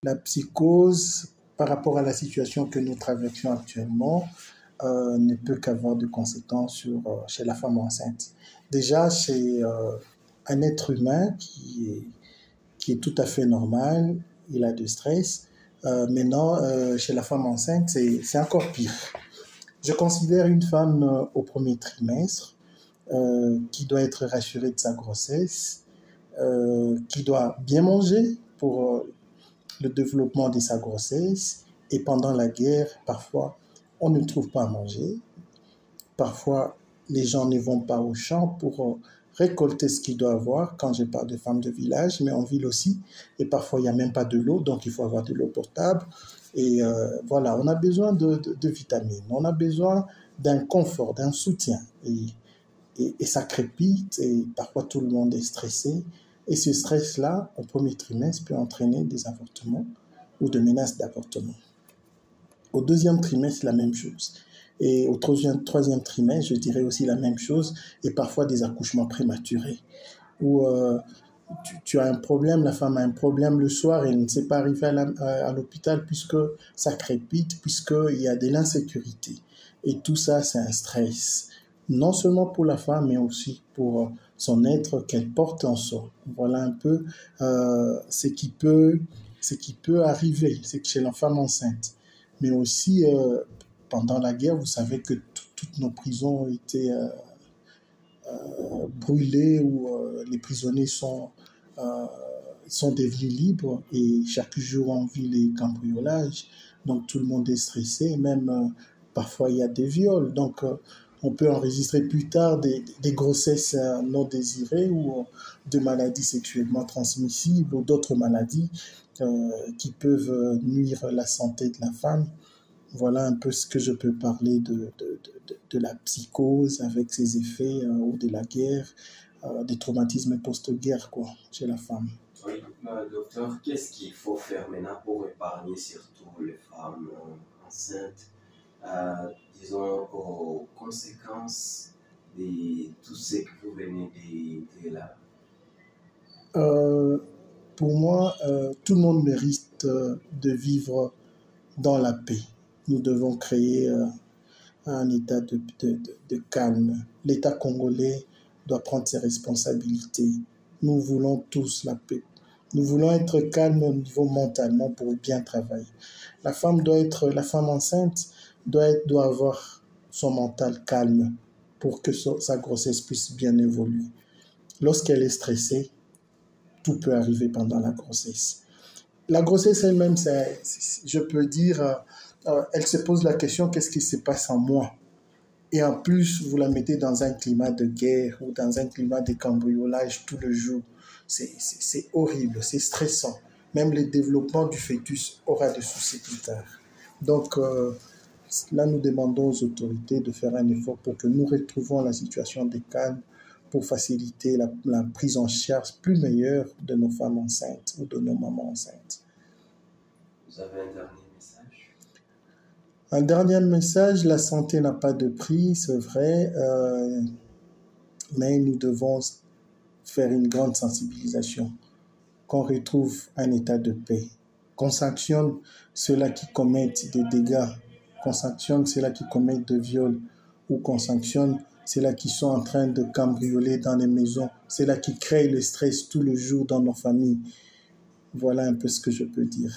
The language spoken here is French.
La psychose, par rapport à la situation que nous traversons actuellement, ne peut qu'avoir de conséquences chez la femme enceinte. Déjà, chez un être humain qui est tout à fait normal, il a du stress. Maintenant, chez la femme enceinte, c'est encore pire. Je considère une femme au premier trimestre qui doit être rassurée de sa grossesse, qui doit bien manger pour le développement de sa grossesse. Et pendant la guerre, parfois, on ne trouve pas à manger. Parfois, les gens ne vont pas au champ pour récolter ce qu'ils doivent avoir, quand je parle de femmes de village, mais en ville aussi. Et parfois, il n'y a même pas de l'eau, donc il faut avoir de l'eau potable. Et voilà, on a besoin de vitamines, on a besoin d'un confort, d'un soutien. Et ça crépite, et parfois tout le monde est stressé. Et ce stress-là, au premier trimestre, peut entraîner des avortements ou de menaces d'avortement. Au deuxième trimestre, la même chose. Et au troisième trimestre, je dirais aussi la même chose, et parfois des accouchements prématurés, où tu as un problème, la femme a un problème le soir, et elle ne sait pas arriver à l'hôpital puisque ça crépite, puisqu'il y a de l'insécurité. Et tout ça, c'est un stress, non seulement pour la femme, mais aussi pour son être qu'elle porte en soi. Voilà un peu ce qui peut arriver, c'est que chez la femme enceinte. Mais aussi, pendant la guerre, vous savez que toutes nos prisons ont été brûlées, où les prisonniers euh, sont devenus libres, et chaque jour on vit les cambriolages. Donc tout le monde est stressé, même parfois il y a des viols. Donc on peut enregistrer plus tard des grossesses non désirées, ou de maladies sexuellement transmissibles, ou d'autres maladies qui peuvent nuire à la santé de la femme. Voilà un peu ce que je peux parler de la psychose avec ses effets, ou de la guerre, des traumatismes post-guerre, quoi, chez la femme. Oui, docteur, qu'est-ce qu'il faut faire maintenant pour épargner surtout les femmes enceintes, disons, aux conséquences de tout ce que vous venez de dire là? Euh, pour moi, tout le monde mérite de vivre dans la paix. Nous devons créer un état de calme. L'État congolais doit prendre ses responsabilités. Nous voulons tous la paix. Nous voulons être calmes au niveau mentalement pour bien travailler. La femme enceinte doit avoir son mental calme pour que sa grossesse puisse bien évoluer. Lorsqu'elle est stressée, tout peut arriver pendant la grossesse. La grossesse elle-même, je peux dire, elle se pose la question, qu'est-ce qui se passe en moi? Et en plus, vous la mettez dans un climat de guerre ou dans un climat de cambriolage tout le jour. C'est horrible, c'est stressant. Même le développement du fœtus aura des soucis plus tard. Donc là, nous demandons aux autorités de faire un effort pour que nous retrouvions la situation de calme, pour faciliter la prise en charge plus meilleure de nos femmes enceintes ou de nos mamans enceintes. Vous avez un dernier message? Un dernier message, la santé n'a pas de prix, c'est vrai, mais nous devons faire une grande sensibilisation, qu'on retrouve un état de paix, qu'on sanctionne ceux-là qui commettent des dégâts, qu'on sanctionne ceux-là qui commettent des viols, ou qu'on sanctionne ceux-là qui sont en train de cambrioler dans les maisons, ceux-là qui créent le stress tout le jour dans nos familles. Voilà un peu ce que je peux dire.